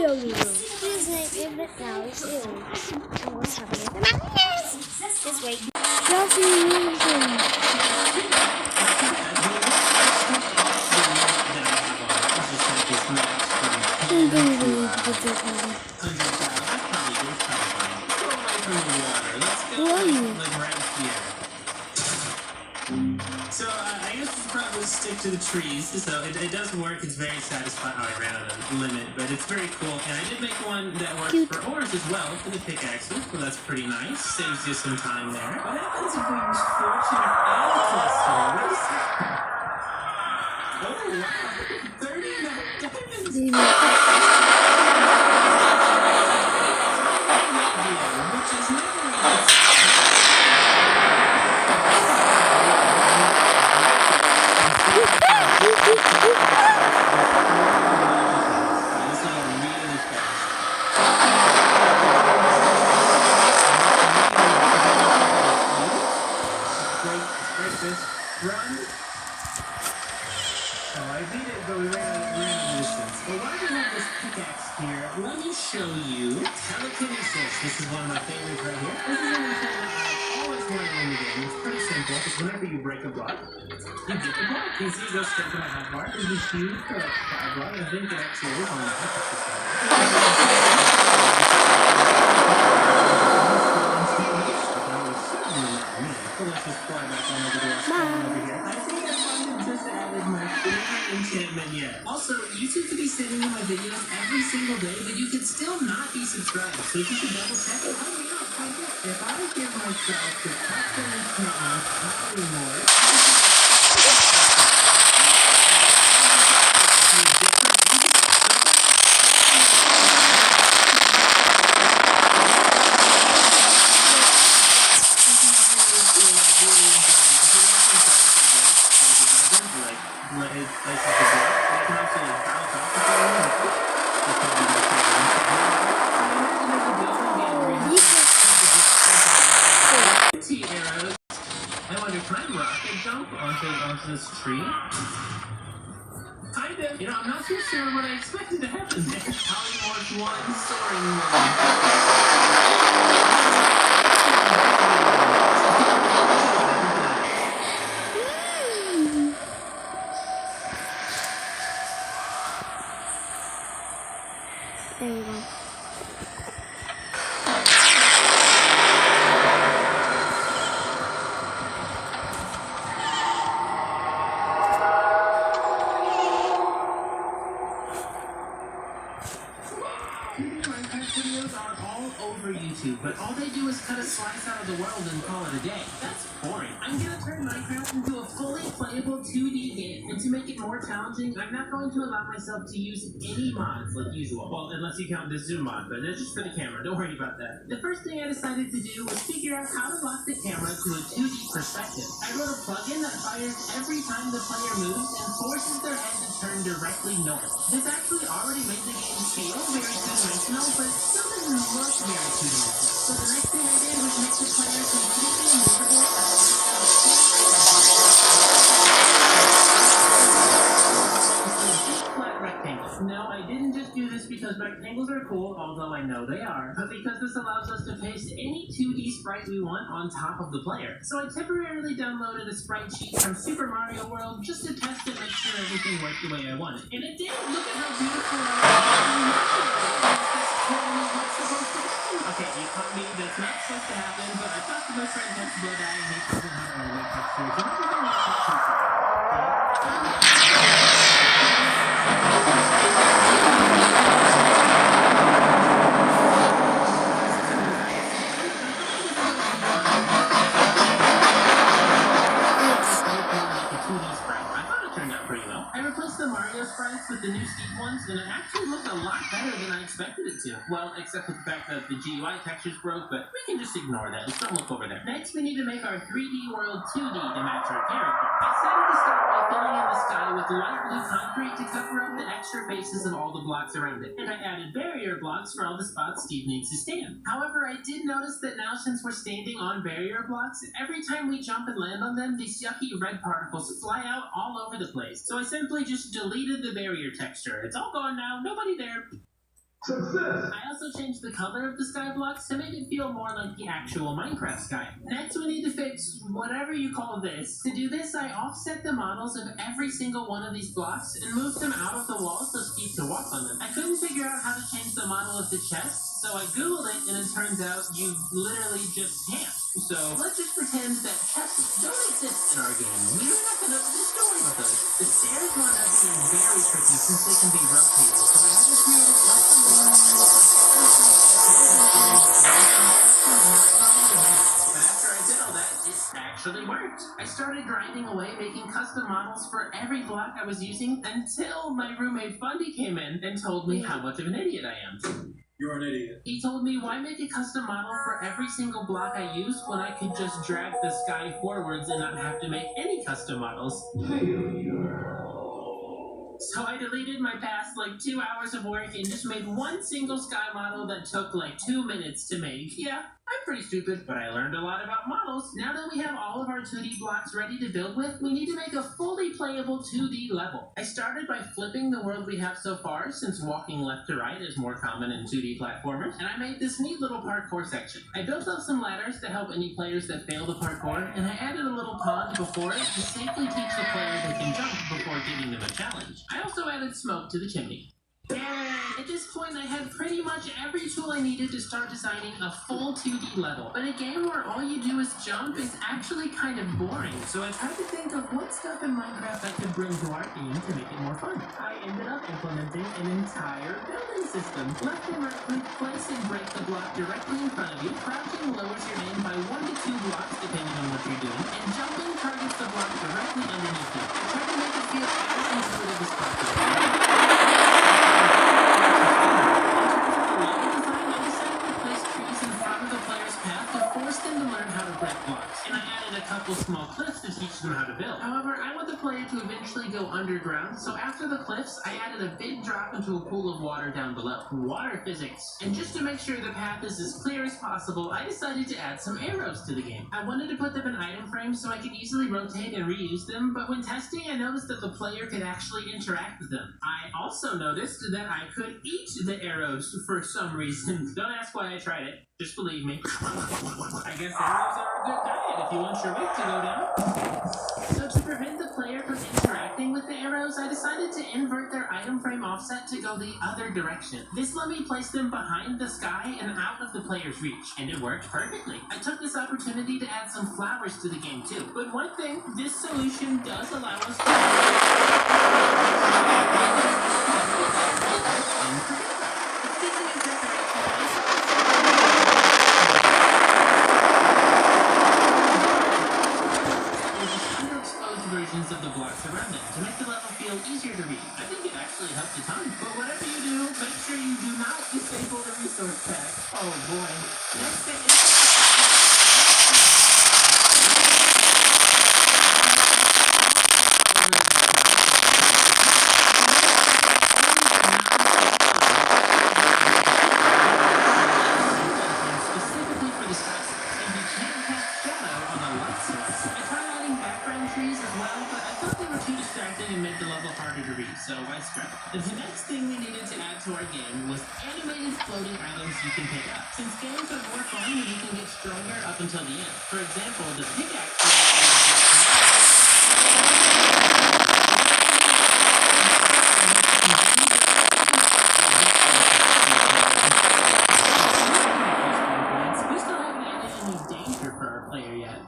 Here's my favorite flowers too. Oh, what's happening? This way. Who are you? So I guess it's probably stick to the trees. So it does work. It's very satisfying. Oh, I ran out of limit, but it's very cool. And I did make one that works for oars as well for the pickaxes. So that's pretty nice. Saves you some time there. What happens if we use fortune and cluster? What is that? Oh wow! 39 diamonds. Which is never Run. Oh, I beat it, but we ran out of distance. Well, why do we have this pickaxe here? Let me show you telekinesis. This is one of my favorites right here. This is one of the things I always wanted in the game. It's pretty simple. It's whenever you break a block, you get the block. You see, it goes straight to my hot bar. There's this huge block. I think it actually is on the let's just fly back on over to our spawn over here. I think I might have just added my favorite enchantment yet. Also, YouTube could be sending you my videos every single day, but you could still not be subscribed. So if you could double check it, help me out. If I give myself the custom enchantment, polymorph, arrows. I wonder, can I rocket jump onto this tree? Kind of. You know, I'm not too sure what I expected to happen there. Polymorph 1 soaring There we go. Videos are all over YouTube, but all they do is cut a slice out of the world and call it a day. That's boring. I'm gonna turn Minecraft into a fully playable 2D game, and to make it more challenging, I'm not going to allow myself to use any mods like usual. Well, unless you count the zoom mod, but it's just for the camera. Don't worry about that. The first thing I decided to do was figure out how to lock the camera to a 2D perspective. I wrote a plugin that fires every time the player moves and forces their head to turn directly north. This actually already made the game feel very two-dimensional, but still doesn't look very two-dimensional. So the next thing I did was make the player completely movable No, I didn't just do this because rectangles are cool, although I know they are, but because this allows us to paste any 2D sprite we want on top of the player. So I temporarily downloaded a sprite sheet from Super Mario World just to test and make sure everything worked the way I wanted. And it did! Look at how beautiful Okay, you caught me. That's not supposed to happen, but I talked to my friend Tex about that and he told me how to make textures. And everything was I replaced the Mario sprites with the new Steve ones, and it actually looked a lot better than I expected it to. Well, except for the fact that the GUI textures broke, but we can just ignore that. Just don't look over there. Next, we need to make our 3D world 2D to match our character. I decided to start by filling in the sky with light blue concrete to cover up the extra faces of all the blocks around it. And I added barrier blocks for all the spots Steve needs to stand. However, I did notice that now since we're standing on barrier blocks, every time we jump and land on them, these yucky red particles fly out all over the place. So I simply just deleted the barrier texture. It's all gone now. Nobody there. Success! I also changed the color of the sky blocks to make it feel more like the actual Minecraft sky. Next, we need to fix whatever you call this. To do this, I offset the models of every single one of these blocks and moved them out of the walls so Steve could walk on them. I couldn't figure out how to change the model of the chest, so I googled it and it turns out you literally just can't. So let's just pretend that chests don't exist in our game. We're not gonna just don't worry about those. The stairs wound up being very tricky since they can be rotated, so I had to create a custom but after I did all that, it actually worked. I started grinding away, making custom models for every block I was using until my roommate Fundy came in and told me how much of an idiot I am. You're an idiot. He told me, why make a custom model for every single block I used when I could just drag the sky forwards and not have to make any custom models? So I deleted my past 2 hours of work and just made one single sky model that took 2 minutes to make. Yeah, I'm pretty stupid, but I learned a lot about models. Now that we have all of our 2D blocks ready to build with, we need to make a fully playable 2D level. I started by flipping the world we have so far, since walking left to right is more common in 2D platformers, and I made this neat little parkour section. I built up some ladders to help any players that fail the parkour, and I added a little pond before it to safely teach the player they can jump before giving them a challenge. I also added smoke to the chimney. At this point, I had pretty much every tool I needed to start designing a full 2D level. But a game where all you do is jump is actually kind of boring, so I tried to think of what stuff in Minecraft I could bring to our game to make it more fun. I ended up implementing an entire building system. Left and right click, place and break the block directly in front of you. Crouching lowers your aim by 1 to 2 blocks depending on what you're doing, and jumping targets the block directly underneath you. I tried to make it feel as intuitive as possible. Small cliffs to teach them how to build. However, I want the player to eventually go underground, so after the cliffs, I added a big drop into a pool of water down below. Water physics. And just to make sure the path is as clear as possible, I decided to add some arrows to the game. I wanted to put them in item frames so I could easily rotate and reuse them, but when testing, I noticed that the player could actually interact with them. I also noticed that I could eat the arrows for some reason. Don't ask why I tried it. Just believe me. I guess arrows are a good diet if you want your weight to go down. So to prevent the player from interacting with the arrows, I decided to invert their item frame offset to go the other direction. This let me place them behind the sky and out of the player's reach, and it worked perfectly. I took this opportunity to add some flowers to the game too. But one thing, this solution does allow us of the blocks around it to make the level feel easier to read. I think it actually helped a ton. But whatever you do, make sure you do not disable the resource pack. Oh boy. Next thing specifically for the sky, and you can't cast shadow on a light source. I tried adding background trees as well, but I thought they were too distracting and made the level harder to read, so I scrapped it. The next thing we needed to add to our game was animated floating items you can pick up. Since games are more fun when you can get stronger up until the end. For example, the pickaxe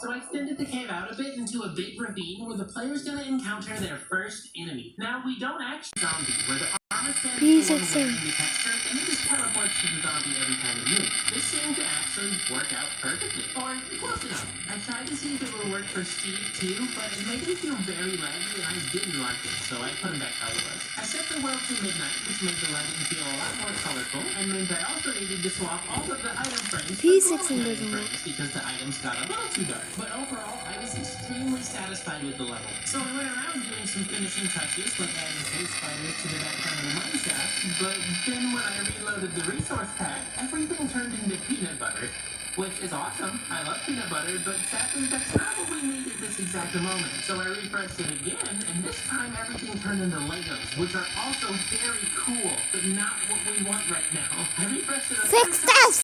so I extended the cave out a bit into a big ravine where the player's gonna encounter their first enemy. Now, we don't actually zombie, where the armor stands in the texture, and it just teleports to the zombie every time it moves. This seemed to actually work out perfectly, or close enough. I tried to see if it would work for Steve too, but it made me feel very laggy, and I didn't like it, so I put him back how it was. I set the world to midnight, which made the lighting feel a lot more colorful, and meant I also needed to swap all of the item frames for glowing item frames because the items got a little too dark. But overall, I was extremely satisfied with the level. So I went around doing some finishing touches, like adding cave spiders to the background of the mine shaft, but then when I reloaded the resource pack, everything turned into peanut butter. Which is awesome. I love peanut butter, but sadly that's not what we needed this exact moment. So I refreshed it again, and this time everything turned into Legos, which are also very cool, but not what we want right now. I refreshed it. Fix this!